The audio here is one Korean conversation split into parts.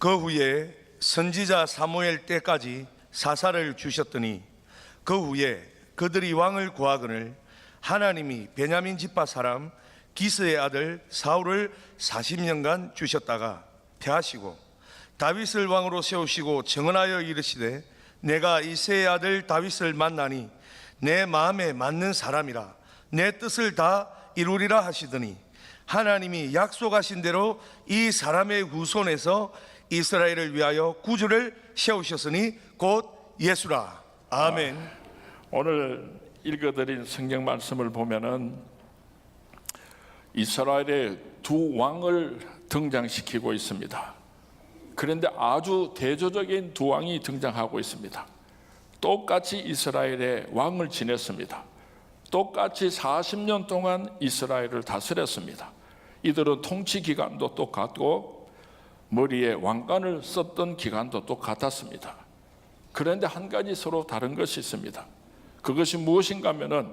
그 후에 선지자 사무엘 때까지 사사를 주셨더니 그 후에 그들이 왕을 구하거늘 하나님이 베냐민 지파 사람 기스의 아들 사울을 40년간 주셨다가 패하시고 다윗을 왕으로 세우시고 정언하여 이르시되 내가 이새의 아들 다윗을 만나니 내 마음에 맞는 사람이라 내 뜻을 다 이루리라 하시더니 하나님이 약속하신 대로 이 사람의 후손에서 이스라엘을 위하여 구주를 세우셨으니 곧 예수라. 아멘. 오늘 읽어드린 성경 말씀을 보면은 이스라엘의 두 왕을 등장시키고 있습니다. 그런데 아주 대조적인 두 왕이 등장하고 있습니다. 똑같이 이스라엘의 왕을 지냈습니다. 똑같이 40년 동안 이스라엘을 다스렸습니다. 이들은 통치 기간도 똑같고 머리에 왕관을 썼던 기간도 똑같았습니다. 그런데 한 가지 서로 다른 것이 있습니다. 그것이 무엇인가 하면은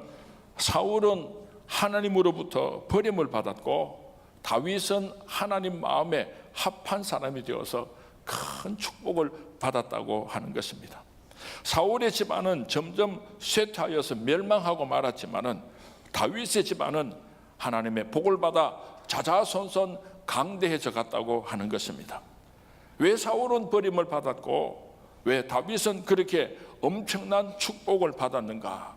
사울은 하나님으로부터 버림을 받았고 다윗은 하나님 마음에 합한 사람이 되어서 큰 축복을 받았다고 하는 것입니다. 사울의 집안은 점점 쇠퇴하여서 멸망하고 말았지만은 다윗의 집안은 하나님의 복을 받아 자자손손 강대해져 갔다고 하는 것입니다. 왜 사울은 버림을 받았고 왜 다윗은 그렇게 엄청난 축복을 받았는가?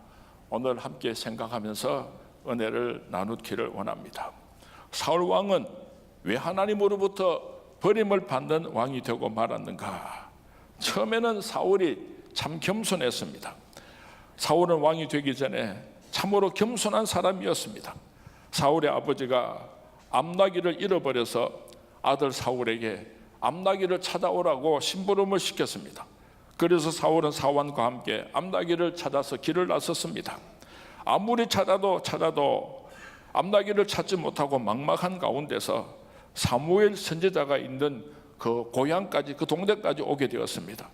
오늘 함께 생각하면서 은혜를 나누기를 원합니다. 사울 왕은 왜 하나님으로부터 버림을 받는 왕이 되고 말았는가? 처음에는 사울이 참 겸손했습니다. 사울은 왕이 되기 전에 참으로 겸손한 사람이었습니다. 사울의 아버지가 암나귀를 잃어버려서 아들 사울에게 암나귀를 찾아오라고 심부름을 시켰습니다. 그래서 사울은 사환과 함께 암나귀를 찾아서 길을 나섰습니다. 아무리 찾아도 암나귀를 찾지 못하고 막막한 가운데서 사무엘 선지자가 있는 그 고향까지, 그 동네까지 오게 되었습니다.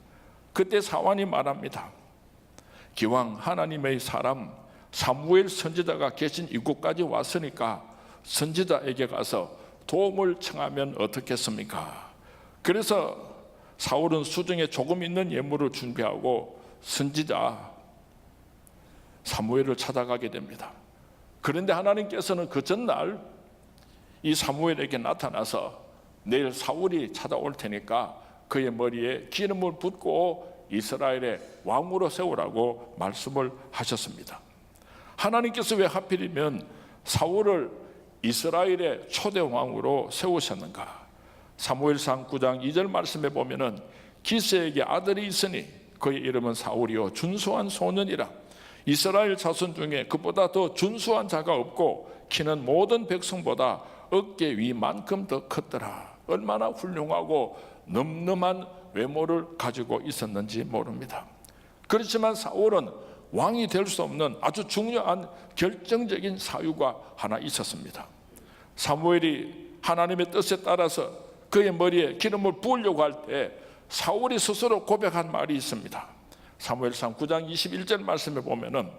그때 사환이 말합니다. 기왕 하나님의 사람 사무엘 선지자가 계신 이곳까지 왔으니까 선지자에게 가서 도움을 청하면 어떻겠습니까? 그래서 사울은 수중에 조금 있는 예물을 준비하고 선지자 사무엘을 찾아가게 됩니다. 그런데 하나님께서는 그 전날 이 사무엘에게 나타나서 내일 사울이 찾아올 테니까 그의 머리에 기름을 붓고 이스라엘의 왕으로 세우라고 말씀을 하셨습니다. 하나님께서 왜 하필이면 사울을 이스라엘의 초대 왕으로 세우셨는가? 사무엘상 9장 2절 말씀에 보면은 기스에게 아들이 있으니 그의 이름은 사울이요 준수한 소년이라 이스라엘 자손 중에 그보다 더 준수한 자가 없고 키는 모든 백성보다 어깨 위만큼 더 컸더라. 얼마나 훌륭하고 늠름한 외모를 가지고 있었는지 모릅니다. 그렇지만 사울은 왕이 될 수 없는 아주 중요한 결정적인 사유가 하나 있었습니다. 사무엘이 하나님의 뜻에 따라서 그의 머리에 기름을 부으려고 할 때 사울이 스스로 고백한 말이 있습니다. 사무엘상 9장 21절 말씀에 보면은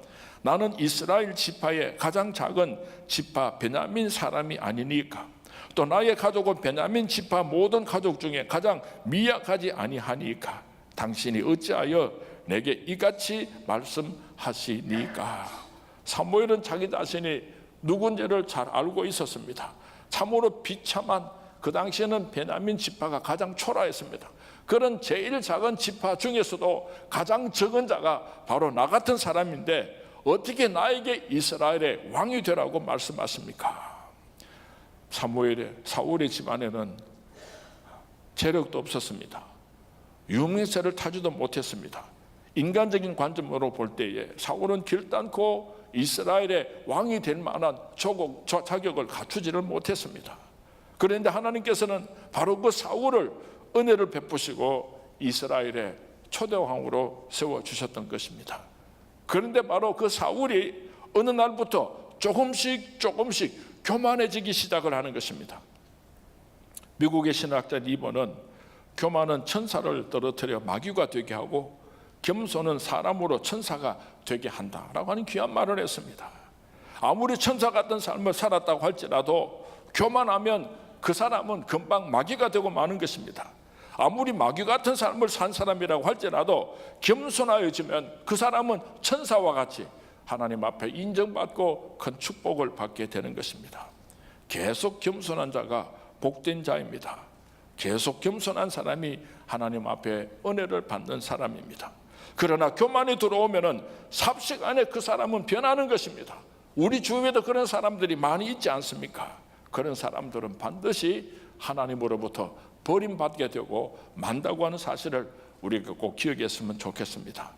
나는 이스라엘 지파의 가장 작은 지파 베냐민 사람이 아니니까 또 나의 가족은 베냐민 지파 모든 가족 중에 가장 미약하지 아니하니까 당신이 어찌하여 내게 이같이 말씀하시니까? 사무엘은 자기 자신이 누군지를 잘 알고 있었습니다. 참으로 비참한 그 당시에는 베냐민 지파가 가장 초라했습니다. 그런 제일 작은 지파 중에서도 가장 적은 자가 바로 나 같은 사람인데 어떻게 나에게 이스라엘의 왕이 되라고 말씀하십니까? 사울의 집안에는 재력도 없었습니다. 유명세를 타지도 못했습니다. 인간적인 관점으로 볼 때에 사울은 결단코 이스라엘의 왕이 될 만한 자격을 갖추지를 못했습니다. 그런데 하나님께서는 바로 그 사울을 은혜를 베푸시고 이스라엘의 초대왕으로 세워주셨던 것입니다. 그런데 바로 그 사울이 어느 날부터 조금씩 교만해지기 시작을 하는 것입니다. 미국의 신학자 리버는 교만은 천사를 떨어뜨려 마귀가 되게 하고 겸손은 사람으로 천사가 되게 한다라고 하는 귀한 말을 했습니다. 아무리 천사 같은 삶을 살았다고 할지라도 교만하면 그 사람은 금방 마귀가 되고 마는 것입니다. 아무리 마귀 같은 삶을 산 사람이라고 할지라도 겸손하여지면 그 사람은 천사와 같이 하나님 앞에 인정받고 큰 축복을 받게 되는 것입니다. 계속 겸손한 자가 복된 자입니다. 계속 겸손한 사람이 하나님 앞에 은혜를 받는 사람입니다. 그러나 교만이 들어오면은 삽시간에 그 사람은 변하는 것입니다. 우리 주위에도 그런 사람들이 많이 있지 않습니까? 그런 사람들은 반드시 하나님으로부터 버림받게 되고 만다고 하는 사실을 우리가 꼭 기억했으면 좋겠습니다.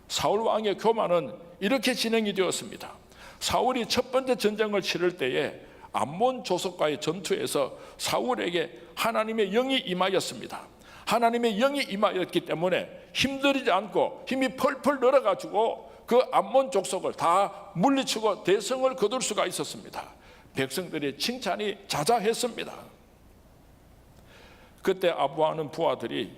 사울 왕의 교만은 이렇게 진행이 되었습니다. 사울이 첫 번째 전쟁을 치를 때에 암몬 조석과의 전투에서 사울에게 하나님의 영이 임하였습니다. 하나님의 영이 임하였기 때문에 힘들이지 않고 힘이 펄펄 늘어가지고 그 암몬 족속을 다 물리치고 대성을 거둘 수가 있었습니다. 백성들의 칭찬이 자자했습니다. 그때 아부하는 부하들이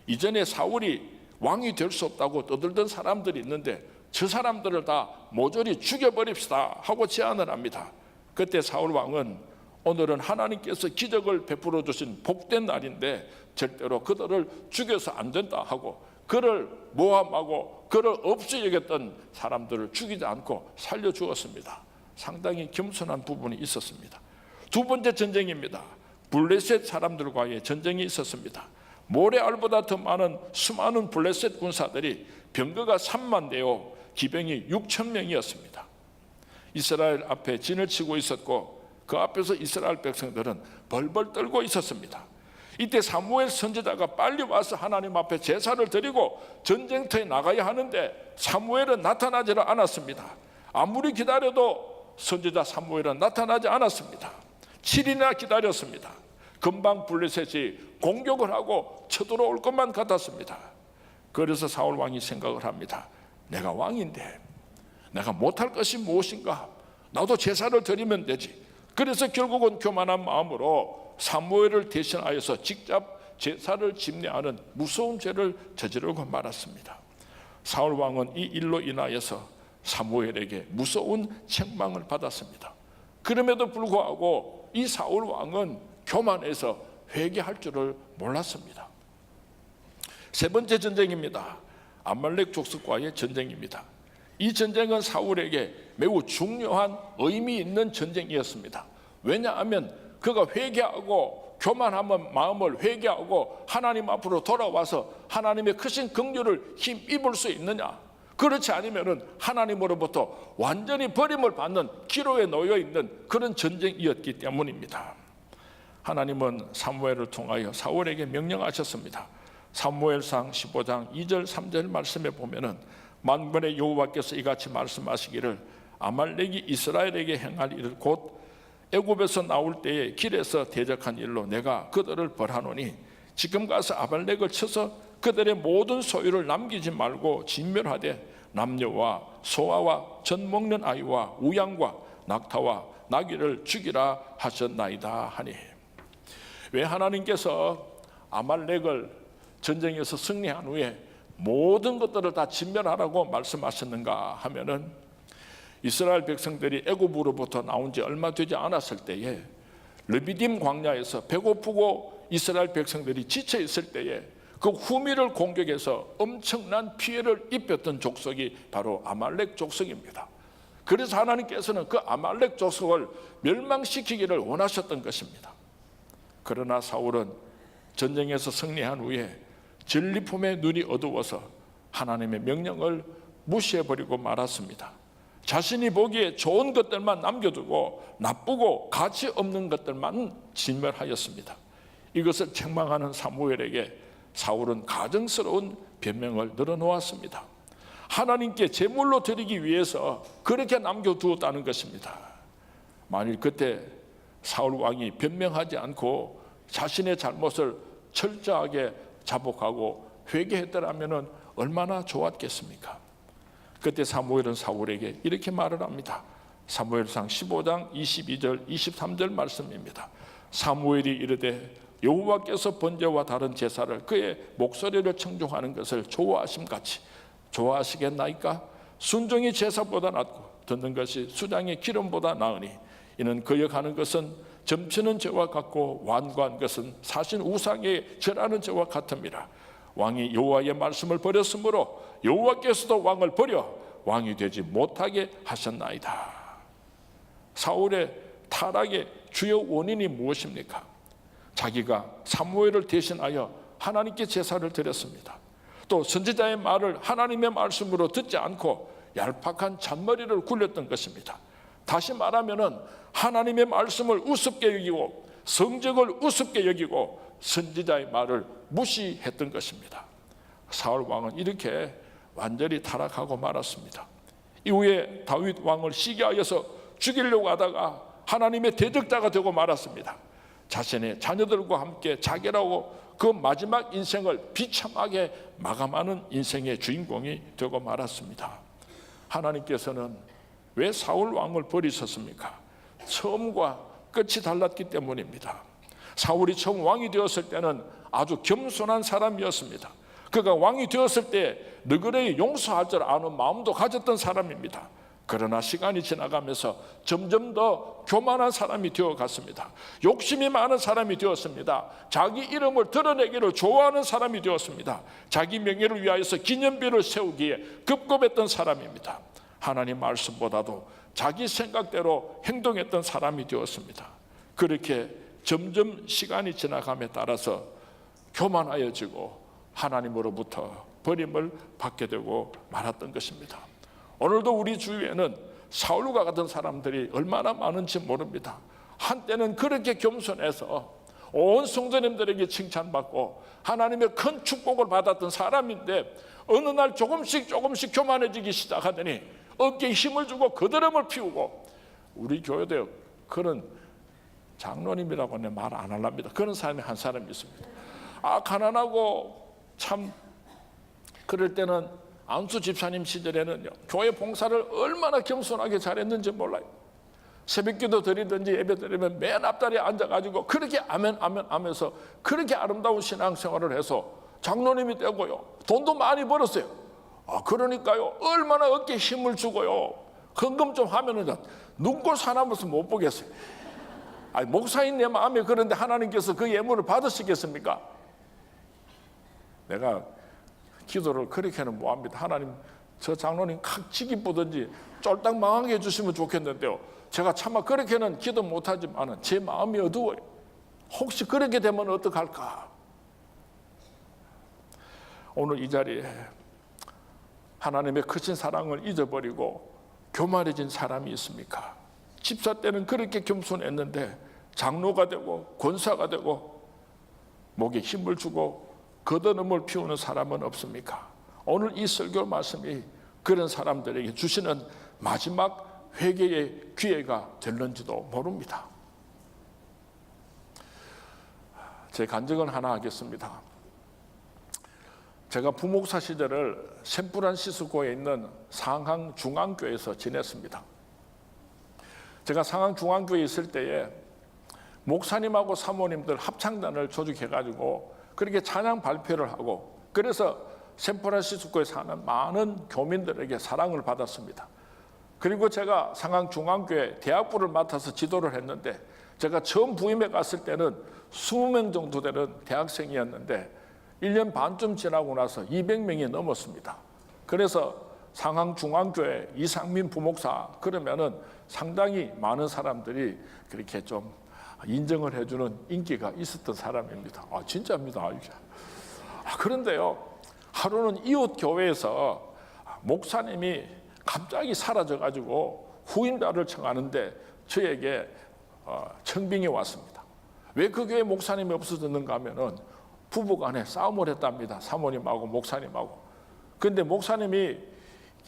이전에 사울이 왕이 될 수 없다고 떠들던 사람들이 있는데 저 사람들을 다 모조리 죽여버립시다 하고 제안을 합니다. 그때 사울 왕은 오늘은 하나님께서 기적을 베풀어 주신 복된 날인데 절대로 그들을 죽여서 안 된다 하고 그를 모함하고 그를 없이 여겼던 사람들을 죽이지 않고 살려주었습니다. 상당히 겸손한 부분이 있었습니다. 두 번째 전쟁입니다. 블레셋 사람들과의 전쟁이 있었습니다. 모래알보다 더 많은 수많은 블레셋 군사들이 병거가 3만 대요 기병이 6천 명이었습니다. 이스라엘 앞에 진을 치고 있었고 그 앞에서 이스라엘 백성들은 벌벌 떨고 있었습니다. 이때 사무엘 선지자가 빨리 와서 하나님 앞에 제사를 드리고 전쟁터에 나가야 하는데 사무엘은 나타나지 않았습니다. 아무리 기다려도 선지자 사무엘은 나타나지 않았습니다. 7일이나 기다렸습니다. 금방 블레셋이 공격을 하고 쳐들어올 것만 같았습니다. 그래서 사울 왕이 생각을 합니다. 내가 왕인데 내가 못할 것이 무엇인가? 나도 제사를 드리면 되지. 그래서 결국은 교만한 마음으로 사무엘을 대신하여서 직접 제사를 집례하는 무서운 죄를 저지르고 말았습니다. 사울 왕은 이 일로 인하여서 사무엘에게 무서운 책망을 받았습니다. 그럼에도 불구하고 이 사울 왕은 교만해서 회개할 줄을 몰랐습니다. 세 번째 전쟁입니다. 아말렉 족속과의 전쟁입니다. 이 전쟁은 사울에게 매우 중요한 의미 있는 전쟁이었습니다. 왜냐하면 그가 회개하고 교만한 마음을 회개하고 하나님 앞으로 돌아와서 하나님의 크신 긍휼을 힘입을 수 있느냐? 그렇지 않으면 하나님으로부터 완전히 버림을 받는 기로에 놓여 있는 그런 전쟁이었기 때문입니다. 하나님은 사무엘을 통하여 사울에게 명령하셨습니다. 사무엘상 15장 2절 3절 말씀에 보면은 만군의 여호와께서 이같이 말씀하시기를 아말렉이 이스라엘에게 행할 일을 곧 애굽에서 나올 때에 길에서 대적한 일로 내가 그들을 벌하노니 지금 가서 아말렉을 쳐서 그들의 모든 소유를 남기지 말고 진멸하되 남녀와 소아와 젖 먹는 아이와 우양과 낙타와 나귀를 죽이라 하셨나이다 하니. 왜 하나님께서 아말렉을 전쟁에서 승리한 후에 모든 것들을 다 진멸하라고 말씀하셨는가 하면은 이스라엘 백성들이 애굽으로부터 나온 지 얼마 되지 않았을 때에 르비딤 광야에서 배고프고 이스라엘 백성들이 지쳐 있을 때에 그 후미를 공격해서 엄청난 피해를 입혔던 족속이 바로 아말렉 족속입니다. 그래서 하나님께서는 그 아말렉 족속을 멸망시키기를 원하셨던 것입니다. 그러나 사울은 전쟁에서 승리한 후에 전리품의 눈이 어두워서 하나님의 명령을 무시해버리고 말았습니다. 자신이 보기에 좋은 것들만 남겨두고 나쁘고 가치 없는 것들만 진멸하였습니다. 이것을 책망하는 사무엘에게 사울은 가증스러운 변명을 늘어놓았습니다. 하나님께 제물로 드리기 위해서 그렇게 남겨두었다는 것입니다. 만일 그때 사울 왕이 변명하지 않고 자신의 잘못을 철저하게 자복하고 회개했더라면 얼마나 좋았겠습니까? 그때 사무엘은 사울에게 이렇게 말을 합니다. 사무엘상 15장 22절 23절 말씀입니다. 사무엘이 이르되 여호와께서 번제와 다른 제사를 그의 목소리를 청종하는 것을 좋아하심같이 좋아하시겠나이까? 순종이 제사보다 낫고 듣는 것이 수장의 기름보다 나으니 이는 거역하는 것은 점치는 죄와 같고 완고한 것은 사실 우상에 절하는 죄와 같음이라. 왕이 여호와의 말씀을 버렸으므로 여호와께서도 왕을 버려 왕이 되지 못하게 하셨나이다. 사울의 타락의 주요 원인이 무엇입니까? 자기가 사무엘을 대신하여 하나님께 제사를 드렸습니다. 또 선지자의 말을 하나님의 말씀으로 듣지 않고 얄팍한 잔머리를 굴렸던 것입니다. 다시 말하면은 하나님의 말씀을 우습게 여기고 성적을 우습게 여기고 선지자의 말을 무시했던 것입니다. 사울 왕은 이렇게 완전히 타락하고 말았습니다. 이후에 다윗 왕을 시기하여서 죽이려고 하다가 하나님의 대적자가 되고 말았습니다. 자신의 자녀들과 함께 자결하고 그 마지막 인생을 비참하게 마감하는 인생의 주인공이 되고 말았습니다. 하나님께서는 왜 사울 왕을 버리셨습니까? 처음과 끝이 달랐기 때문입니다. 사울이 처음 왕이 되었을 때는 아주 겸손한 사람이었습니다. 그가 왕이 되었을 때 너그러이 용서할 줄 아는 마음도 가졌던 사람입니다. 그러나 시간이 지나가면서 점점 더 교만한 사람이 되어갔습니다. 욕심이 많은 사람이 되었습니다. 자기 이름을 드러내기를 좋아하는 사람이 되었습니다. 자기 명예를 위하여서 기념비를 세우기에 급급했던 사람입니다. 하나님 말씀보다도 자기 생각대로 행동했던 사람이 되었습니다. 그렇게 점점 시간이 지나감에 따라서 교만하여지고 하나님으로부터 버림을 받게 되고 말았던 것입니다. 오늘도 우리 주위에는 사울과 같은 사람들이 얼마나 많은지 모릅니다. 한때는 그렇게 겸손해서 온 성도님들에게 칭찬받고 하나님의 큰 축복을 받았던 사람인데 어느 날 조금씩 교만해지기 시작하더니 어깨에 힘을 주고 거드름을 피우고, 우리 교회도 그런 장로님이라고는 말 안 하랍니다. 그런 사람이 한 사람이 있습니다. 가난하고 참 그럴 때는 안수 집사님 시절에는요, 교회 봉사를 얼마나 겸손하게 잘했는지 몰라요. 새벽기도 드리든지 예배 드리면 맨 앞다리에 앉아가지고 그렇게 아멘 하면서 그렇게 아름다운 신앙생활을 해서 장로님이 되고요, 돈도 많이 벌었어요. 그러니까요, 얼마나 어깨에 힘을 주고요, 헌금 좀 하면은 눈꼴 사나무서 못 보겠어요. 목사인 내 마음이 그런데 하나님께서 그 예물을 받으시겠습니까? 내가 기도를 그렇게는 못합니다. 하나님, 저 장로님 각지 기쁘든지 쫄딱 망하게 해주시면 좋겠는데요, 제가 차마 그렇게는 기도 못하지만 제 마음이 어두워요. 혹시 그렇게 되면 어떡할까? 오늘 이 자리에 하나님의 크신 사랑을 잊어버리고 교만해진 사람이 있습니까? 집사 때는 그렇게 겸손했는데 장로가 되고 권사가 되고 목에 힘을 주고 거드름을 피우는 사람은 없습니까? 오늘 이 설교 말씀이 그런 사람들에게 주시는 마지막 회개의 기회가 될는지도 모릅니다. 제 간증은 하나 하겠습니다. 제가 부목사 시절을 샌프란시스코에 있는 상항중앙교회에서 지냈습니다. 제가 상항중앙교회에 있을 때에 목사님하고 사모님들 합창단을 조직해가지고 그렇게 찬양 발표를 하고, 그래서 샌프란시스코에 사는 많은 교민들에게 사랑을 받았습니다. 그리고 제가 상항중앙교회 대학부를 맡아서 지도를 했는데, 제가 처음 부임해 갔을 때는 20명 정도 되는 대학생이었는데 1년 반쯤 지나고 나서 200명이 넘었습니다. 그래서 상항중앙교회 이상민 부목사 그러면은 상당히 많은 사람들이 그렇게 좀 인정을 해주는 인기가 있었던 사람입니다. 진짜입니다. 그런데요, 하루는 이웃 교회에서 목사님이 갑자기 사라져가지고 후임자를 청하는데 저에게 청빙이 왔습니다. 왜 그 교회 목사님이 없어졌는가 하면은 부부간에 싸움을 했답니다. 사모님하고 목사님하고. 그런데 목사님이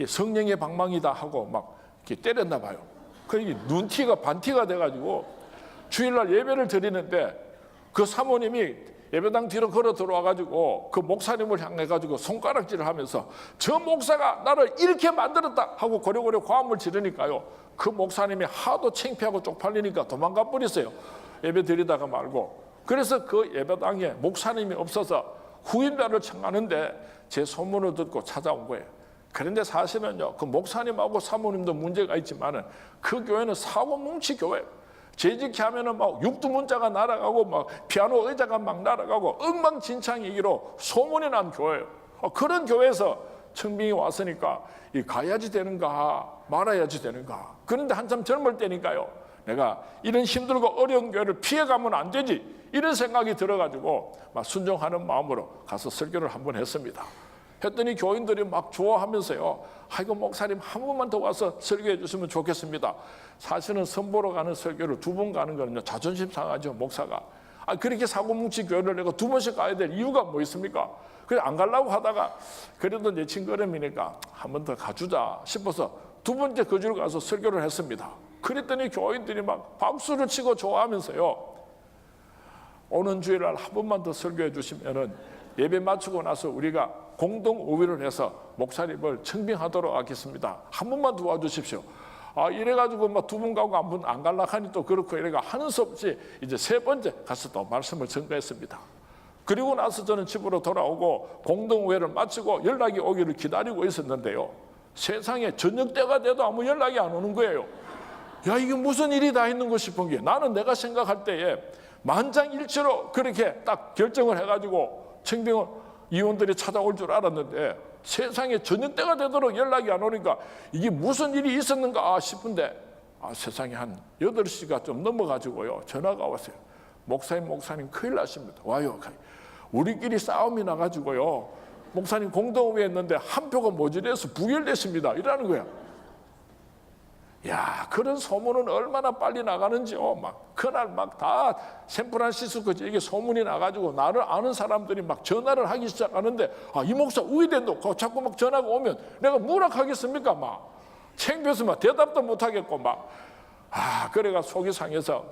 성령의 방망이다 하고 막 이렇게 때렸나 봐요. 그러니 눈티가 반티가 돼가지고 주일날 예배를 드리는데 그 사모님이 예배당 뒤로 걸어 들어와가지고 그 목사님을 향해가지고 손가락질을 하면서 저 목사가 나를 이렇게 만들었다 하고 고래고래 고함을 지르니까요, 그 목사님이 하도 창피하고 쪽팔리니까 도망가 버렸어요. 예배 드리다가 말고. 그래서 그 예배당에 목사님이 없어서 후임자를 청하는데 제 소문을 듣고 찾아온 거예요. 그런데 사실은요, 그 목사님하고 사모님도 문제가 있지만은 그 교회는 사고뭉치 교회, 재직해 하면은 막 육두문자가 날아가고 막 피아노 의자가 막 날아가고 엉망진창이기로 소문이 난 교회예요. 그런 교회에서 청빙이 왔으니까 이 가야지 되는가 말아야지 되는가. 그런데 한참 젊을 때니까요, 내가 이런 힘들고 어려운 교회를 피해가면 안 되지, 이런 생각이 들어가지고 막 순종하는 마음으로 가서 설교를 한번 했습니다. 했더니 교인들이 막 좋아하면서요, 아이고 목사님 한 번만 더 와서 설교해 주시면 좋겠습니다. 사실은 선보러 가는 설교를 2번 가는 거는요, 자존심 상하죠, 목사가. 그렇게 사고뭉치 교회를 내가 2번씩 가야 될 이유가 뭐 있습니까? 그래 안 가려고 하다가 그래도 내 친구름이니까 한 번 더 가주자 싶어서 2번째 거주를 가서 설교를 했습니다. 그랬더니 교인들이 막 박수를 치고 좋아하면서요, 오는 주일날 한 번만 더 설교해 주시면은 예배 마치고 나서 우리가 공동 오위를 해서 목사님을 청빙하도록 하겠습니다. 한 번만 도와주십시오. 이래가지고 막 2번 가고 한 번 안 갈라 하니 또 그렇고 이래가 하는 수 없이 이제 3번째 가서 또 말씀을 전가했습니다. 그리고 나서 저는 집으로 돌아오고 공동오회를 마치고 연락이 오기를 기다리고 있었는데요, 세상에 저녁 때가 돼도 아무 연락이 안 오는 거예요. 야, 이게 무슨 일이 다 있는 거 싶은 게, 나는 내가 생각할 때에 만장일치로 그렇게 딱 결정을 해가지고 청빙 위원들이 찾아올 줄 알았는데 세상에 저녁 때가 되도록 연락이 안 오니까 이게 무슨 일이 있었는가 싶은데, 세상에 한 8시가 좀 넘어가지고요, 전화가 왔어요. 목사님 큰일 나십니다. 와요. 우리끼리 싸움이 나가지고요, 목사님 공동회의 했는데 한 표가 모자라서 부결됐습니다, 이라는 거야. 야, 그런 소문은 얼마나 빨리 나가는지요. 막 그날 막 다 샌프란시스코 이게 소문이 나가지고 나를 아는 사람들이 막 전화를 하기 시작하는데, 이 목사 의대도 자꾸 막 전화가 오면 내가 뭐라 하겠습니까? 막 창피해서 막 대답도 못 하겠고 막. 그래가 속이 상해서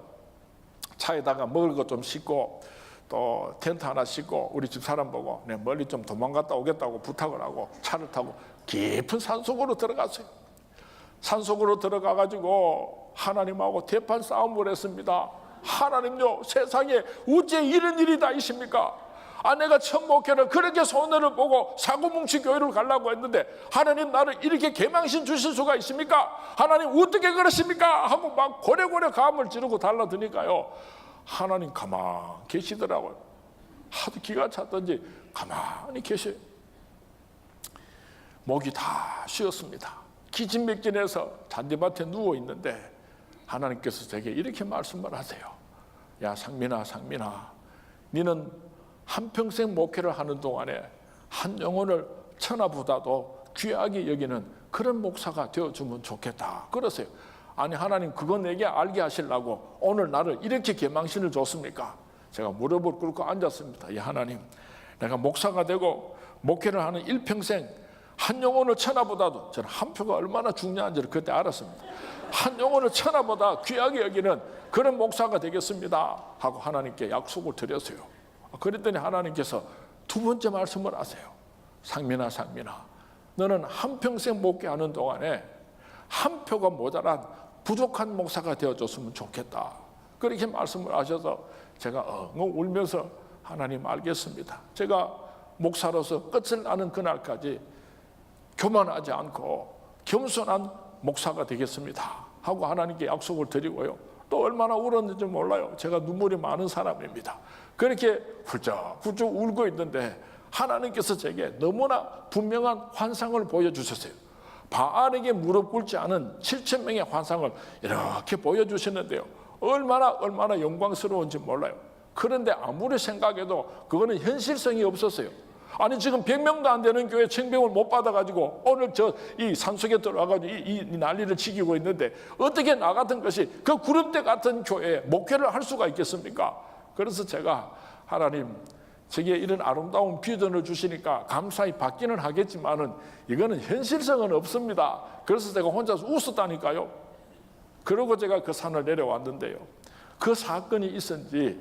차에다가 먹을 것 좀 싣고 또 텐트 하나 싣고 우리 집 사람 보고 내 멀리 좀 도망갔다 오겠다고 부탁을 하고 차를 타고 깊은 산속으로 들어갔어요. 산속으로 들어가가지고 하나님하고 대판 싸움을 했습니다. 하나님요, 세상에 어째 이런 일이 다 있습니까? 내가 첫 목회를 그렇게 손해를 보고 사고뭉치 교회를 가려고 했는데 하나님 나를 이렇게 개망신 주실 수가 있습니까? 하나님 어떻게 그러십니까? 하고 막 고래고래 감을 지르고 달라드니까요, 하나님 가만히 계시더라고요. 하도 기가 찼던지 가만히 계셔요. 목이 다 쉬었습니다. 기진맥진해서 잔디밭에 누워 있는데 하나님께서 제게 이렇게 말씀을 하세요. 야, 상민아, 너는 한평생 목회를 하는 동안에 한 영혼을 천하보다도 귀하게 여기는 그런 목사가 되어주면 좋겠다, 그러세요. 아니 하나님, 그거 내게 알게 하시려고 오늘 나를 이렇게 개망신을 줬습니까? 제가 무릎을 꿇고 앉았습니다. 야, 하나님, 내가 목사가 되고 목회를 하는 일평생 한 영혼을 천하보다도, 저는 한 표가 얼마나 중요한지를 그때 알았습니다. 한 영혼을 천하보다 귀하게 여기는 그런 목사가 되겠습니다 하고 하나님께 약속을 드렸어요. 그랬더니 하나님께서 2번째 말씀을 하세요. 상민아, 너는 한평생 목회하는 동안에 한 표가 모자란 부족한 목사가 되어줬으면 좋겠다, 그렇게 말씀을 하셔서 제가 엉엉 울면서 하나님 알겠습니다. 제가 목사로서 끝을 나는 그날까지 교만하지 않고 겸손한 목사가 되겠습니다 하고 하나님께 약속을 드리고요, 또 얼마나 울었는지 몰라요. 제가 눈물이 많은 사람입니다. 그렇게 훌쩍훌쩍 울고 있는데 하나님께서 제게 너무나 분명한 환상을 보여주셨어요. 바알에게 무릎 꿇지 않은 7,000명의 환상을 이렇게 보여주셨는데요, 얼마나 영광스러운지 몰라요. 그런데 아무리 생각해도 그거는 현실성이 없었어요. 아니 지금 100명도 안 되는 교회 청빙을 못 받아가지고 오늘 이 산속에 들어가가지고 이 난리를 지키고 있는데 어떻게 나 같은 것이 그 구름대 같은 교회에 목회를 할 수가 있겠습니까? 그래서 제가 하나님, 제게 이런 아름다운 비전을 주시니까 감사히 받기는 하겠지만은 이거는 현실성은 없습니다. 그래서 제가 혼자서 웃었다니까요. 그러고 제가 그 산을 내려왔는데요, 그 사건이 있은 지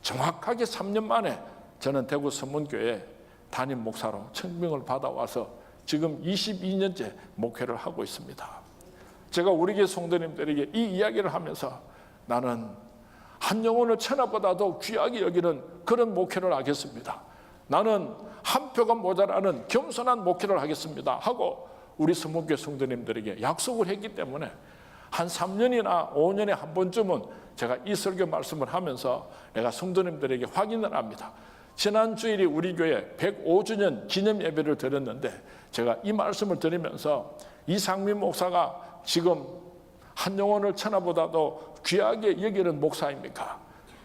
정확하게 3년 만에 저는 대구 서문교회 담임 목사로 청빙을 받아와서 지금 22년째 목회를 하고 있습니다. 제가 우리 교회 성도님들에게 이 이야기를 하면서 나는 한 영혼을 천하보다도 귀하게 여기는 그런 목회를 하겠습니다. 나는 한 표가 모자라는 겸손한 목회를 하겠습니다 하고 우리 서문교회 성도님들에게 약속을 했기 때문에 한 3년이나 5년에 한 번쯤은 제가 이 설교 말씀을 하면서 내가 성도님들에게 확인을 합니다. 지난 주일이 우리 교회 105주년 기념 예배를 드렸는데 제가 이 말씀을 드리면서 이상민 목사가 지금 한 영혼을 천하보다도 귀하게 여기는 목사입니까?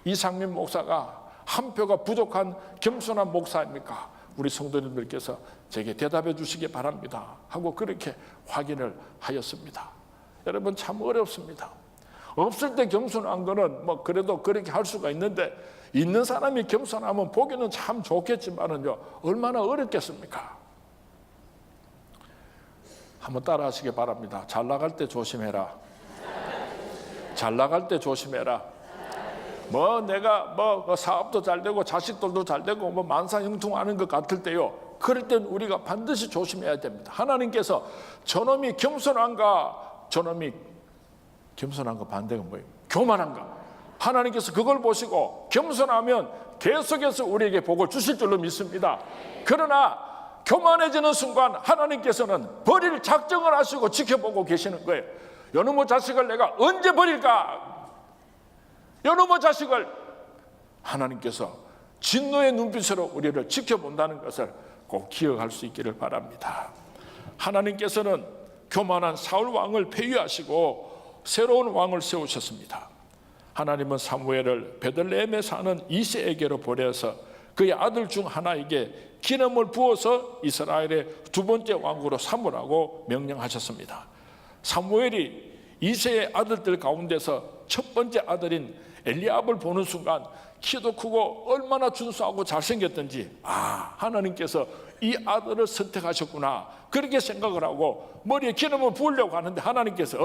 이상민 목사가 한 표가 부족한 겸손한 목사입니까? 우리 성도님들께서 제게 대답해 주시기 바랍니다 하고 그렇게 확인을 하였습니다. 여러분 참 어렵습니다. 없을 때 겸손한 거는 뭐 그래도 그렇게 할 수가 있는데 있는 사람이 겸손하면 보기는 참 좋겠지만은요 얼마나 어렵겠습니까? 한번 따라 하시기 바랍니다. 잘 나갈 때 조심해라. 잘 나갈 때 조심해라. 뭐 내가 뭐 사업도 잘 되고 자식들도 잘 되고 뭐 만사형통하는 것 같을 때요, 그럴 땐 우리가 반드시 조심해야 됩니다. 하나님께서 저놈이 겸손한가, 저놈이 겸손한 거 반대가 뭐예요? 교만한가? 하나님께서 그걸 보시고 겸손하면 계속해서 우리에게 복을 주실 줄로 믿습니다. 그러나 교만해지는 순간 하나님께서는 버릴 작정을 하시고 지켜보고 계시는 거예요. 요놈의 자식을 내가 언제 버릴까? 요놈의 자식을 하나님께서 진노의 눈빛으로 우리를 지켜본다는 것을 꼭 기억할 수 있기를 바랍니다. 하나님께서는 교만한 사울 왕을 폐위하시고 새로운 왕을 세우셨습니다. 하나님은 사무엘을 베들레헴에 사는 이새에게로 보내서 그의 아들 중 하나에게 기름을 부어서 이스라엘의 두 번째 왕으로 삼으라고 명령하셨습니다. 사무엘이 이새의 아들들 가운데서 첫 번째 아들인 엘리압을 보는 순간 키도 크고 얼마나 준수하고 잘생겼던지 하나님께서 이 아들을 선택하셨구나 그렇게 생각을 하고 머리에 기름을 부으려고 하는데 하나님께서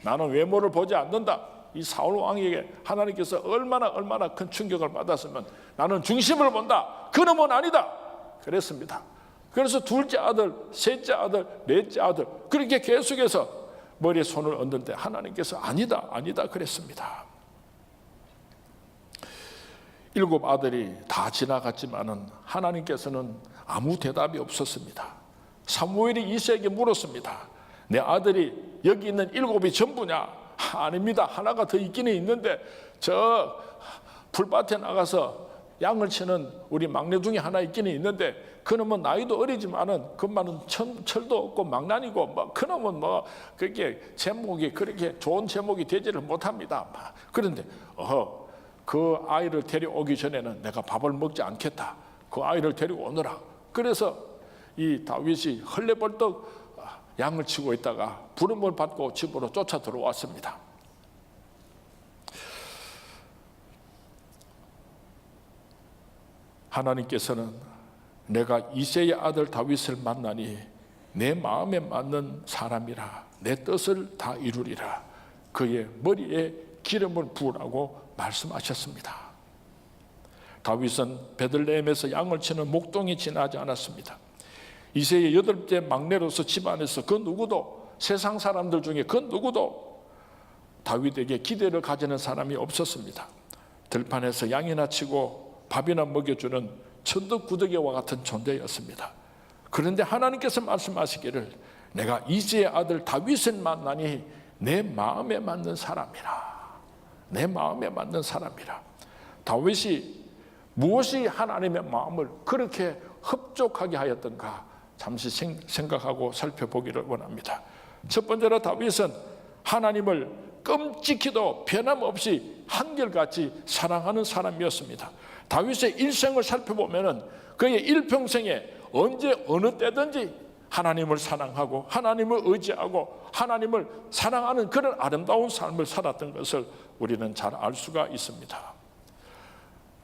나는 외모를 보지 않는다. 이 사울 왕에게 하나님께서 얼마나 큰 충격을 받았으면 나는 중심을 본다. 그놈은 아니다. 그랬습니다. 그래서 둘째 아들, 셋째 아들, 넷째 아들 그렇게 계속해서 머리에 손을 얹는데 하나님께서 아니다 그랬습니다. 7 아들이 다 지나갔지만은 하나님께서는 아무 대답이 없었습니다. 사무엘이 이새에게 물었습니다. 내 아들이 여기 있는 7이 전부냐? 아닙니다. 하나가 더 있기는 있는데 저 풀밭에 나가서 양을 치는 우리 막내 중에 하나 있기는 있는데 그놈은 나이도 어리지만은 그만은 철도 없고 망난이고 뭐 그놈은 뭐 그렇게 제목이 그렇게 좋은 제목이 되지를 못합니다. 그런데 그 아이를 데려오기 전에는 내가 밥을 먹지 않겠다. 그 아이를 데리고 오너라. 그래서 이 다윗이 헐레벌떡 양을 치고 있다가 부름을 받고 집으로 쫓아 들어왔습니다. 하나님께서는 내가 이새의 아들 다윗을 만나니 내 마음에 맞는 사람이라 내 뜻을 다 이루리라. 그의 머리에 기름을 부으라고 말씀하셨습니다. 다윗은 베들레헴에서 양을 치는 목동이 지나지 않았습니다. 이새의 8째 막내로서 집안에서 그 누구도 세상 사람들 중에 그 누구도 다윗에게 기대를 가지는 사람이 없었습니다. 들판에서 양이나 치고 밥이나 먹여주는 천덕구더기와 같은 존재였습니다. 그런데 하나님께서 말씀하시기를 내가 이새의 아들 다윗을 만나니 내 마음에 맞는 사람이라. 내 마음에 맞는 사람이라. 다윗이 무엇이 하나님의 마음을 그렇게 흡족하게 하였던가 잠시 생각하고 살펴보기를 원합니다. 첫 번째로 다윗은 하나님을 끔찍히도 변함없이 한결같이 사랑하는 사람이었습니다. 다윗의 일생을 살펴보면 그의 일평생에 언제 어느 때든지 하나님을 사랑하고 하나님을 의지하고 하나님을 사랑하는 그런 아름다운 삶을 살았던 것을 우리는 잘 알 수가 있습니다.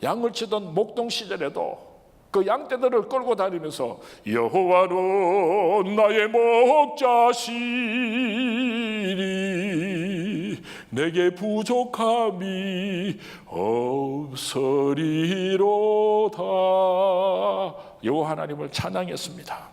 양을 치던 목동 시절에도 그 양떼들을 끌고 다니면서 여호와는 나의 목자시니 내게 부족함이 없으리로다. 여호와 하나님을 찬양했습니다.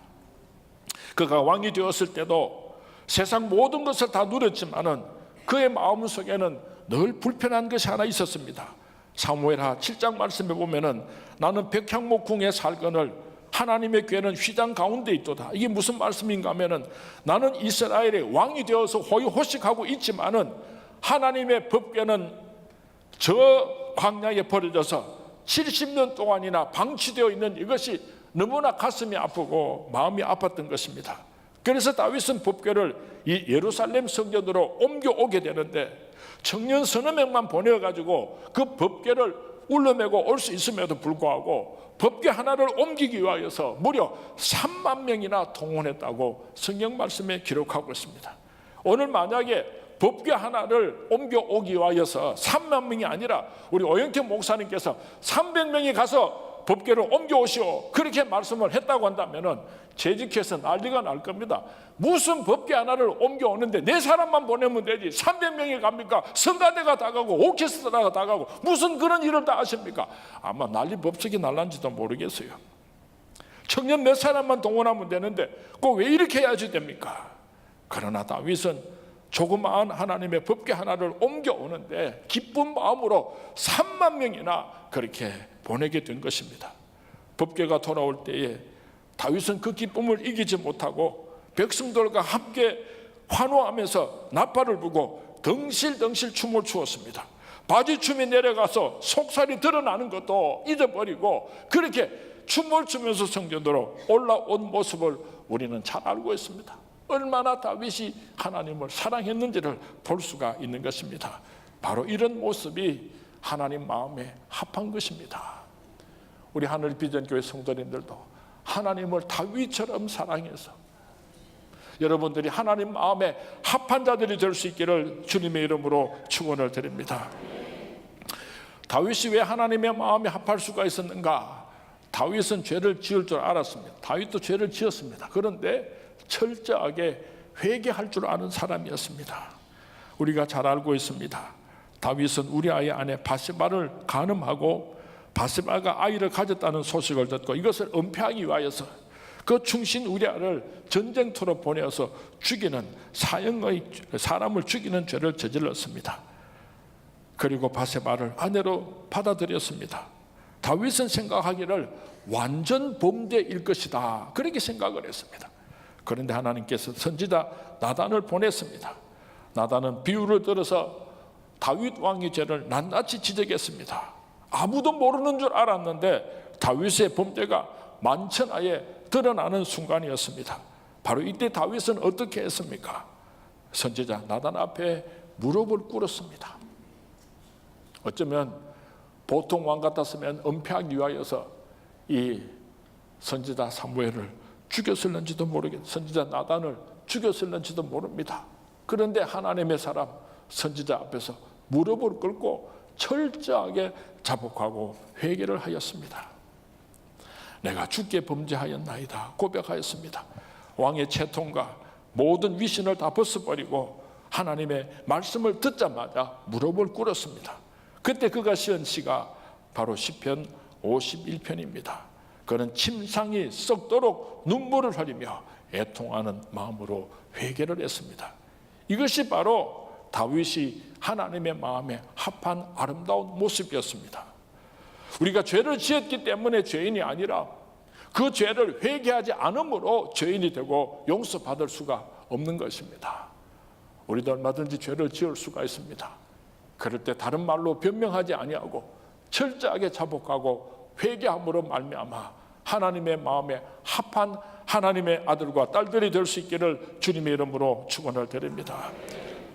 그가 왕이 되었을 때도 세상 모든 것을 다 누렸지만은 그의 마음속에는 늘 불편한 것이 하나 있었습니다. 사무엘하 7장 말씀에 보면은 나는 백향목궁에 살거늘 하나님의 궤는 휘장 가운데 있도다. 이게 무슨 말씀인가 하면은 나는 이스라엘의 왕이 되어서 호의호식하고 있지만은 하나님의 법궤는 저 광야에 버려져서 70년 동안이나 방치되어 있는 이것이 너무나 가슴이 아프고 마음이 아팠던 것입니다. 그래서 다윗은 법궤를 이 예루살렘 성전으로 옮겨오게 되는데 청년 서너 명만 보내가지고 그 법궤를 울러매고 올 수 있음에도 불구하고 법궤 하나를 옮기기 위하여서 무려 3만 명이나 동원했다고 성경 말씀에 기록하고 있습니다. 오늘 만약에 법궤 하나를 옮겨오기 위하여서 3만 명이 아니라 우리 오영태 목사님께서 300명이 가서 법궤를 옮겨오시오 그렇게 말씀을 했다고 한다면 재직해서 난리가 날 겁니다. 무슨 법궤 하나를 옮겨오는데 네 사람만 보내면 되지 300명이 갑니까? 성가대가 다 가고 오케스트라가 다 가고 무슨 그런 일을 다 하십니까? 아마 난리 법석이 날란지도 모르겠어요. 청년 몇 사람만 동원하면 되는데 꼭 왜 이렇게 해야지 됩니까? 그러나 다윗은 조그마한 하나님의 법궤 하나를 옮겨오는데 기쁜 마음으로 3만 명이나 그렇게 보내게 된 것입니다. 법궤가 돌아올 때에 다윗은 그 기쁨을 이기지 못하고 백성들과 함께 환호하면서 나팔을 불고 덩실덩실 춤을 추었습니다. 바지춤이 내려가서 속살이 드러나는 것도 잊어버리고 그렇게 춤을 추면서 성전으로 올라온 모습을 우리는 잘 알고 있습니다. 얼마나 다윗이 하나님을 사랑했는지를 볼 수가 있는 것입니다. 바로 이런 모습이 하나님 마음에 합한 것입니다. 우리 하늘비전교회 성도님들도 하나님을 다윗처럼 사랑해서 여러분들이 하나님 마음에 합한 자들이 될 수 있기를 주님의 이름으로 축원을 드립니다. 다윗이 왜 하나님의 마음에 합할 수가 있었는가? 다윗은 죄를 지을 줄 알았습니다. 다윗도 죄를 지었습니다. 그런데 철저하게 회개할 줄 아는 사람이었습니다. 우리가 잘 알고 있습니다. 다윗은 우리아의 아내 바세바를 간음하고 바세바가 아이를 가졌다는 소식을 듣고 이것을 은폐하기 위하여서 그 충신 우리아를 전쟁터로 보내어서 죽이는 사람을 죽이는 죄를 저질렀습니다. 그리고 바세바를 아내로 받아들였습니다. 다윗은 생각하기를 완전 범죄일 것이다 그렇게 생각을 했습니다. 그런데 하나님께서 선지자 나단을 보냈습니다. 나단은 비유를 들어서 다윗 왕의 죄를 낱낱이 지적했습니다. 아무도 모르는 줄 알았는데 다윗의 범죄가 만천하에 드러나는 순간이었습니다. 바로 이때 다윗은 어떻게 했습니까? 선지자 나단 앞에 무릎을 꿇었습니다. 어쩌면 보통 왕 같았으면 은폐하기 위하여서 이 선지자 사무엘을 죽였을는지도 모르겠습니다. 선지자 나단을 죽였을는지도 모릅니다. 그런데 하나님의 사람 선지자 앞에서 무릎을 꿇고 철저하게 자복하고 회개를 하였습니다. 내가 주께 범죄하였나이다 고백하였습니다. 왕의 채통과 모든 위신을 다 벗어버리고 하나님의 말씀을 듣자마자 무릎을 꿇었습니다. 그때 그가 지은 시가 바로 시편 51편입니다. 그는 침상이 썩도록 눈물을 흘리며 애통하는 마음으로 회개를 했습니다. 이것이 바로 다윗이 하나님의 마음에 합한 아름다운 모습이었습니다. 우리가 죄를 지었기 때문에 죄인이 아니라 그 죄를 회개하지 않음으로 죄인이 되고 용서받을 수가 없는 것입니다. 우리도 얼마든지 죄를 지을 수가 있습니다. 그럴 때 다른 말로 변명하지 아니하고 철저하게 자복하고 회개함으로 말미암아 하나님의 마음에 합한 하나님의 아들과 딸들이 될 수 있기를 주님의 이름으로 축원을 드립니다.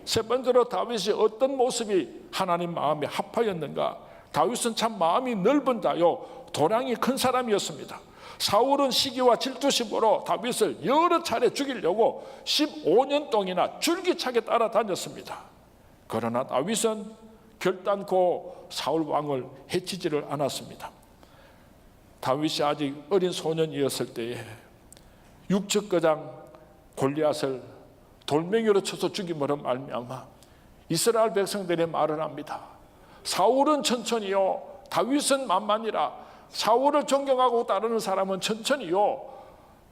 세 번째로 다윗이 어떤 모습이 하나님 마음에 합하였는가? 다윗은 참 마음이 넓은 자요 도량이 큰 사람이었습니다. 사울은 시기와 질투심으로 다윗을 여러 차례 죽이려고 15년 동안이나 줄기차게 따라다녔습니다. 그러나 다윗은 결단코 사울 왕을 해치지를 않았습니다. 다윗이 아직 어린 소년이었을 때에 육척거장 골리앗을 돌멩이로 쳐서 죽임으로 말미암아 이스라엘 백성들이 말을 합니다. 사울은 천천히요 다윗은 만만이라. 사울을 존경하고 따르는 사람은 천천히요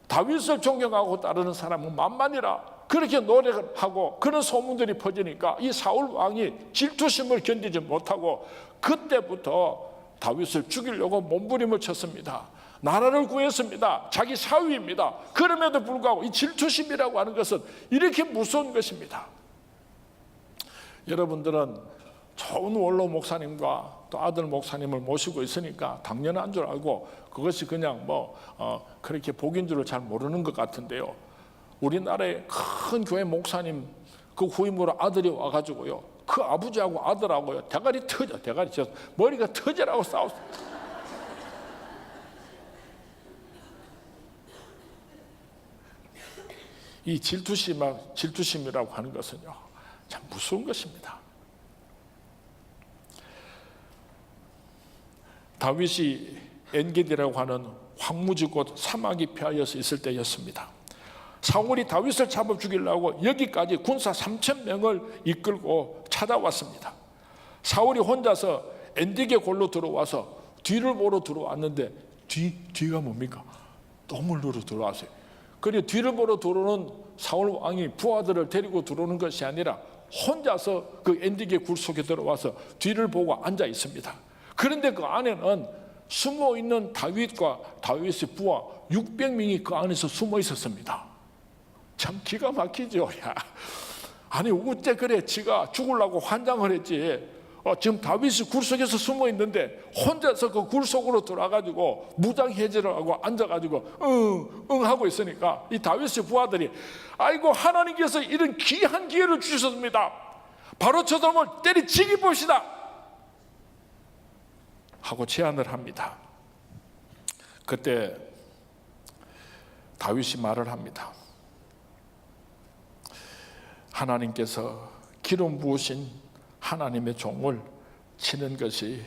다윗을 존경하고 따르는 사람은 만만이라. 그렇게 노력을 하고 그런 소문들이 퍼지니까 이 사울 왕이 질투심을 견디지 못하고 그때부터 다윗을 죽이려고 몸부림을 쳤습니다. 나라를 구했습니다. 자기 사위입니다. 그럼에도 불구하고 이 질투심이라고 하는 것은 이렇게 무서운 것입니다. 여러분들은 좋은 원로 목사님과 또 아들 목사님을 모시고 있으니까 당연한 줄 알고 그것이 그냥 그렇게 복인 줄을 잘 모르는 것 같은데요. 우리나라의 큰 교회 목사님 그 후임으로 아들이 와가지고요, 그 아버지하고 아들하고요 대가리 쳐 머리가 터져라고 싸웠어요. 이 질투심이라고 하는 것은요 참 무서운 것입니다. 다윗이 엔게디라고 하는 황무지 곳 사막이 폐하여서 있을 때였습니다. 사울이 다윗을 잡아 죽이려고 여기까지 군사 3,000명을 이끌고 찾아왔습니다. 사울이 혼자서 엔게디 골로 들어와서 뒤를 보러 들어왔는데 뒤가 뭡니까? 똥을 누러 들어왔어요. 그리고 뒤를 보러 들어오는 사울 왕이 부하들을 데리고 들어오는 것이 아니라 혼자서 그 엔게디 굴 속에 들어와서 뒤를 보고 앉아 있습니다. 그런데 그 안에는 숨어 있는 다윗과 다윗의 부하 600명이 그 안에서 숨어 있었습니다. 참 기가 막히죠. 야, 아니 어째 그래 지가 죽으려고 환장을 했지. 지금 다윗이 굴 속에서 숨어 있는데 혼자서 그 굴 속으로 들어가지고 무장해제를 하고 앉아가지고 응 하고 있으니까 이 다윗의 부하들이 아이고 하나님께서 이런 귀한 기회를 주셨습니다. 바로 저 사람을 때리 죽이봅시다 하고 제안을 합니다. 그때 다윗이 말을 합니다. 하나님께서 기름 부으신 하나님의 종을 치는 것이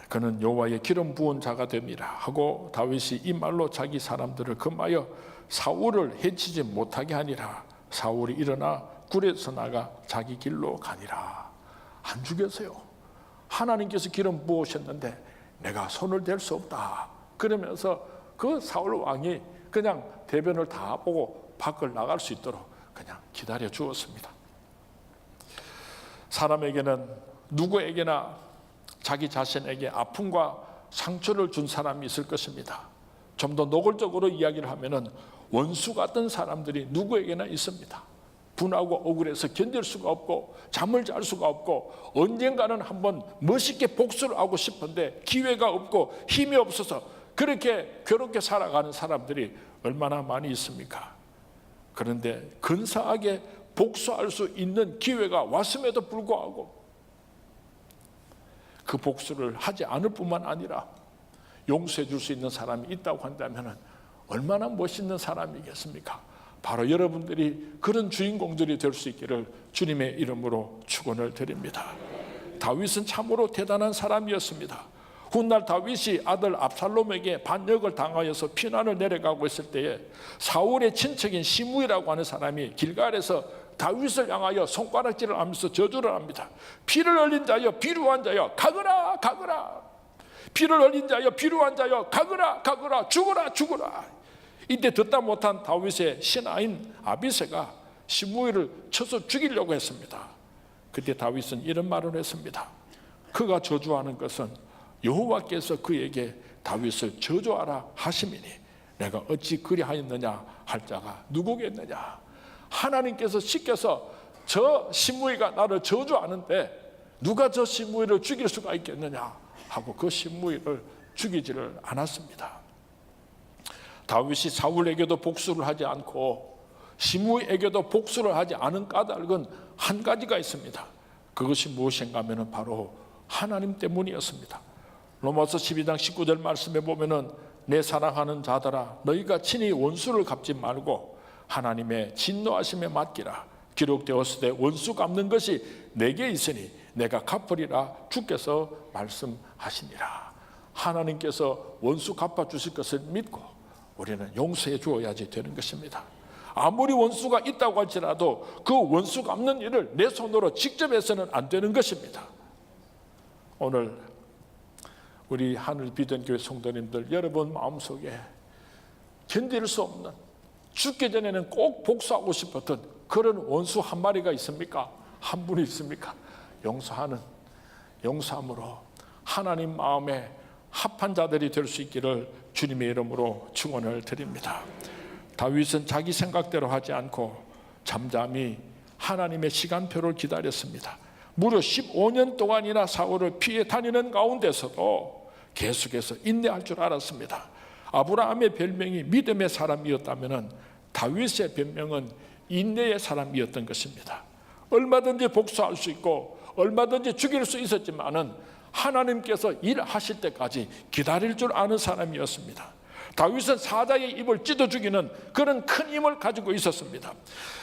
그는 여호와의 기름 부은 자가 됨이라 하고 다윗이 이 말로 자기 사람들을 금하여 사울을 해치지 못하게 하니라. 사울이 일어나 굴에서 나가 자기 길로 가니라. 안 죽였어요. 하나님께서 기름 부으셨는데 내가 손을 댈 수 없다. 그러면서 그 사울 왕이 그냥 대변을 다 보고 밖을 나갈 수 있도록 그냥 기다려 주었습니다. 사람에게는 누구에게나 자기 자신에게 아픔과 상처를 준 사람이 있을 것입니다. 좀 더 노골적으로 이야기를 하면은 원수 같은 사람들이 누구에게나 있습니다. 분하고 억울해서 견딜 수가 없고 잠을 잘 수가 없고 언젠가는 한번 멋있게 복수를 하고 싶은데 기회가 없고 힘이 없어서 그렇게 괴롭게 살아가는 사람들이 얼마나 많이 있습니까? 그런데 근사하게 복수할 수 있는 기회가 왔음에도 불구하고 그 복수를 하지 않을 뿐만 아니라 용서해 줄 수 있는 사람이 있다고 한다면 얼마나 멋있는 사람이겠습니까? 바로 여러분들이 그런 주인공들이 될 수 있기를 주님의 이름으로 축원을 드립니다. 다윗은 참으로 대단한 사람이었습니다. 훗날 다윗이 아들 압살롬에게 반역을 당하여서 피난을 내려가고 있을 때에 사울의 친척인 시므이라고 하는 사람이 길갈에서 다윗을 향하여 손가락질을 하면서 저주를 합니다. 피를 흘린 자여 비루한 자여 가거라 가거라. 피를 흘린 자여 비루한 자여 가거라 가거라. 죽어라 죽어라. 이때 듣다 못한 다윗의 신하인 아비새가 시므이를 쳐서 죽이려고 했습니다. 그때 다윗은 이런 말을 했습니다. 그가 저주하는 것은 여호와께서 그에게 다윗을 저주하라 하심이니 내가 어찌 그리하였느냐 할 자가 누구겠느냐. 하나님께서 시켜서 저 시므이가 나를 저주하는데 누가 저 시므이를 죽일 수가 있겠느냐 하고 그 시므이를 죽이지를 않았습니다. 다윗이 사울에게도 복수를 하지 않고 시므이에게도 복수를 하지 않은 까닭은 한 가지가 있습니다. 그것이 무엇인가 하면 바로 하나님 때문이었습니다. 로마서 12장 19절 말씀에 보면은 내 사랑하는 자들아 너희가 친히 원수를 갚지 말고 하나님의 진노하심에 맡기라. 기록되었을 때 원수 갚는 것이 내게 있으니 내가 갚으리라 주께서 말씀하시니라. 하나님께서 원수 갚아주실 것을 믿고 우리는 용서해 주어야지 되는 것입니다. 아무리 원수가 있다고 할지라도 그 원수 갚는 일을 내 손으로 직접 해서는 안 되는 것입니다. 오늘 우리 하늘 비전 교회 성도님들 여러분 마음속에 견딜 수 없는 죽기 전에는 꼭 복수하고 싶었던 그런 원수 한 마리가 있습니까? 한 분이 있습니까? 용서함으로 하나님 마음에 합한 자들이 될 수 있기를 주님의 이름으로 축원을 드립니다. 다윗은 자기 생각대로 하지 않고 잠잠히 하나님의 시간표를 기다렸습니다. 무려 15년 동안이나 사울을 피해 다니는 가운데서도 계속해서 인내할 줄 알았습니다. 아브라함의 별명이 믿음의 사람이었다면 다윗의 별명은 인내의 사람이었던 것입니다. 얼마든지 복수할 수 있고 얼마든지 죽일 수 있었지만은 하나님께서 일하실 때까지 기다릴 줄 아는 사람이었습니다. 다윗은 사자의 입을 찢어 죽이는 그런 큰 힘을 가지고 있었습니다.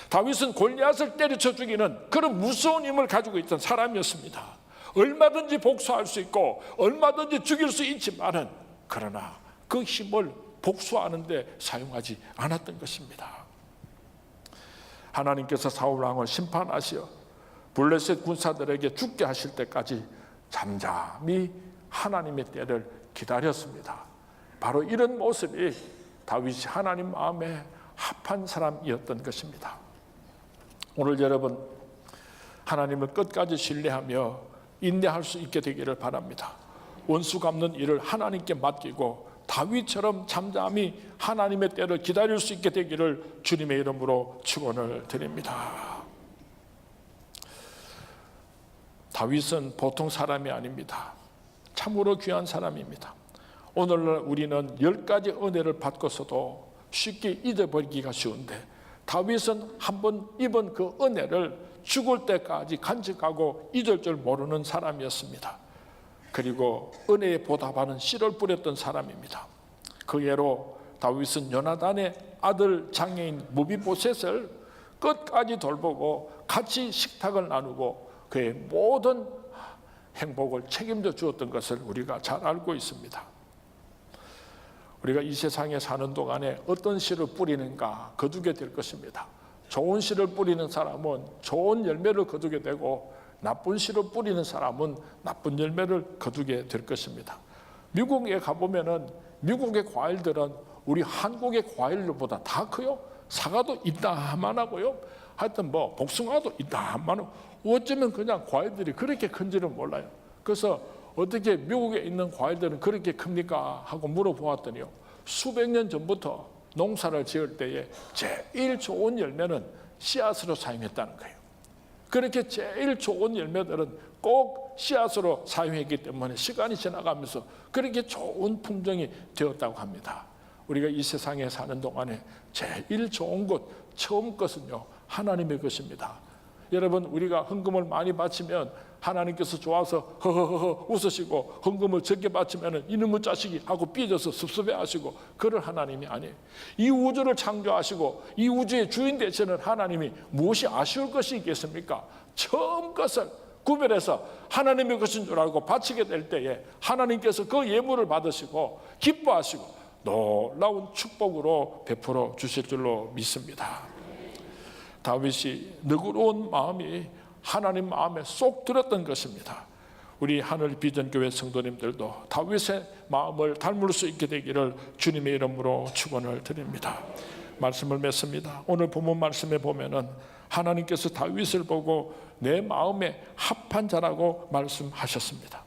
다윗은 골리앗을 때려쳐 죽이는 그런 무서운 힘을 가지고 있던 사람이었습니다. 얼마든지 복수할 수 있고 얼마든지 죽일 수 있지만은 그러나 그 힘을 복수하는 데 사용하지 않았던 것입니다. 하나님께서 사울 왕을 심판하시어 블레셋 군사들에게 죽게 하실 때까지 잠잠히 하나님의 때를 기다렸습니다. 바로 이런 모습이 다윗이 하나님 마음에 합한 사람이었던 것입니다. 오늘 여러분 하나님을 끝까지 신뢰하며 인내할 수 있게 되기를 바랍니다. 원수 갚는 일을 하나님께 맡기고 다윗처럼 잠잠히 하나님의 때를 기다릴 수 있게 되기를 주님의 이름으로 축원을 드립니다. 다윗은 보통 사람이 아닙니다. 참으로 귀한 사람입니다. 오늘날 우리는 10가지 은혜를 받고서도 쉽게 잊어버리기가 쉬운데 다윗은 한번 입은 그 은혜를 죽을 때까지 간직하고 잊을 줄 모르는 사람이었습니다. 그리고 은혜에 보답하는 씨를 뿌렸던 사람입니다. 그 예로 다윗은 요나단의 아들 장애인 무비보셋을 끝까지 돌보고 같이 식탁을 나누고 그의 모든 행복을 책임져 주었던 것을 우리가 잘 알고 있습니다. 우리가 이 세상에 사는 동안에 어떤 씨를 뿌리는가 거두게 될 것입니다. 좋은 씨를 뿌리는 사람은 좋은 열매를 거두게 되고 나쁜 씨를 뿌리는 사람은 나쁜 열매를 거두게 될 것입니다. 미국에 가보면은 미국의 과일들은 우리 한국의 과일보다 다 커요. 사과도 이따만하고요. 하여튼 뭐 복숭아도 이따만하고 어쩌면 그냥 과일들이 그렇게 큰지는 몰라요. 그래서 어떻게 미국에 있는 과일들은 그렇게 큽니까? 하고 물어보았더니요. 수백 년 전부터 농사를 지을 때에 제일 좋은 열매는 씨앗으로 사용했다는 거예요. 그렇게 제일 좋은 열매들은 꼭 씨앗으로 사용했기 때문에 시간이 지나가면서 그렇게 좋은 품종이 되었다고 합니다. 우리가 이 세상에 사는 동안에 제일 좋은 것, 처음 것은요, 하나님의 것입니다. 여러분, 우리가 헌금을 많이 바치면 하나님께서 좋아서 허허허 웃으시고 헌금을 적게 바치면 이놈의 자식이 하고 삐져서 섭섭해하시고 그럴 하나님이 아니에요. 이 우주를 창조하시고 이 우주의 주인 되시는 하나님이 무엇이 아쉬울 것이 있겠습니까? 처음 것을 구별해서 하나님의 것인 줄 알고 바치게 될 때에 하나님께서 그 예물을 받으시고 기뻐하시고 놀라운 축복으로 베풀어 주실 줄로 믿습니다. 다윗이 너그러운 마음이 하나님 마음에 쏙 들었던 것입니다. 우리 하늘 비전교회 성도님들도 다윗의 마음을 닮을 수 있게 되기를 주님의 이름으로 축원을 드립니다. 말씀을 맺습니다. 오늘 본문 말씀에 보면은 하나님께서 다윗을 보고 내 마음에 합한 자라고 말씀하셨습니다.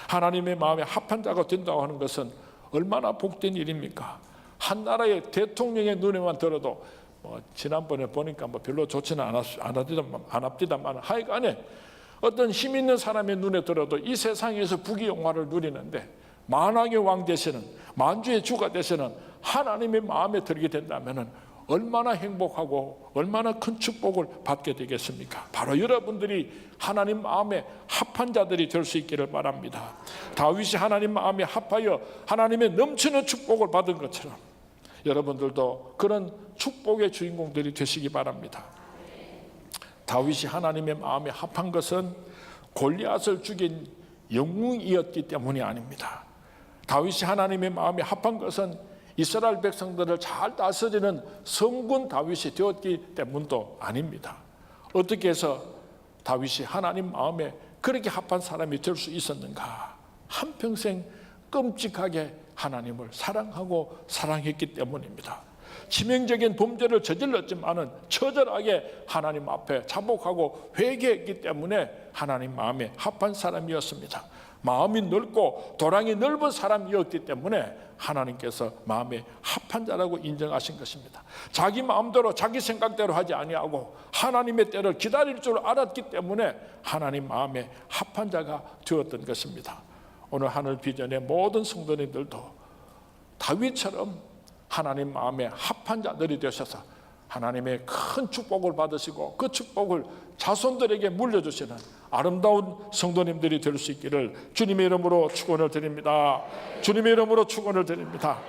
하나님의 마음에 합한 자가 된다고 하는 것은 얼마나 복된 일입니까? 한 나라의 대통령의 눈에만 들어도 지난번에 보니까 별로 좋지는 않았지만 하여간에 어떤 힘 있는 사람의 눈에 들어도 이 세상에서 부귀영화를 누리는데 만왕의 왕 되시는 만주의 주가 되시는 하나님의 마음에 들게 된다면 얼마나 행복하고 얼마나 큰 축복을 받게 되겠습니까? 바로 여러분들이 하나님 마음에 합한 자들이 될 수 있기를 바랍니다. 다윗이 하나님 마음에 합하여 하나님의 넘치는 축복을 받은 것처럼 여러분들도 그런 축복의 주인공들이 되시기 바랍니다. 다윗이 하나님의 마음에 합한 것은 골리앗을 죽인 영웅이었기 때문이 아닙니다. 다윗이 하나님의 마음에 합한 것은 이스라엘 백성들을 잘 다스리는 성군 다윗이 되었기 때문도 아닙니다. 어떻게 해서 다윗이 하나님 마음에 그렇게 합한 사람이 될 수 있었는가? 한평생 끔찍하게 하나님을 사랑하고 사랑했기 때문입니다. 치명적인 범죄를 저질렀지만은 처절하게 하나님 앞에 자복하고 회개했기 때문에 하나님 마음에 합한 사람이었습니다. 마음이 넓고 도량이 넓은 사람이었기 때문에 하나님께서 마음에 합한 자라고 인정하신 것입니다. 자기 마음대로 자기 생각대로 하지 아니하고 하나님의 때를 기다릴 줄 알았기 때문에 하나님 마음에 합한 자가 되었던 것입니다. 오늘 하늘 비전의 모든 성도님들도 다윗처럼 하나님 마음에 합한 자들이 되셔서 하나님의 큰 축복을 받으시고 그 축복을 자손들에게 물려주시는 아름다운 성도님들이 될 수 있기를 주님의 이름으로 축원을 드립니다. 주님의 이름으로 축원을 드립니다.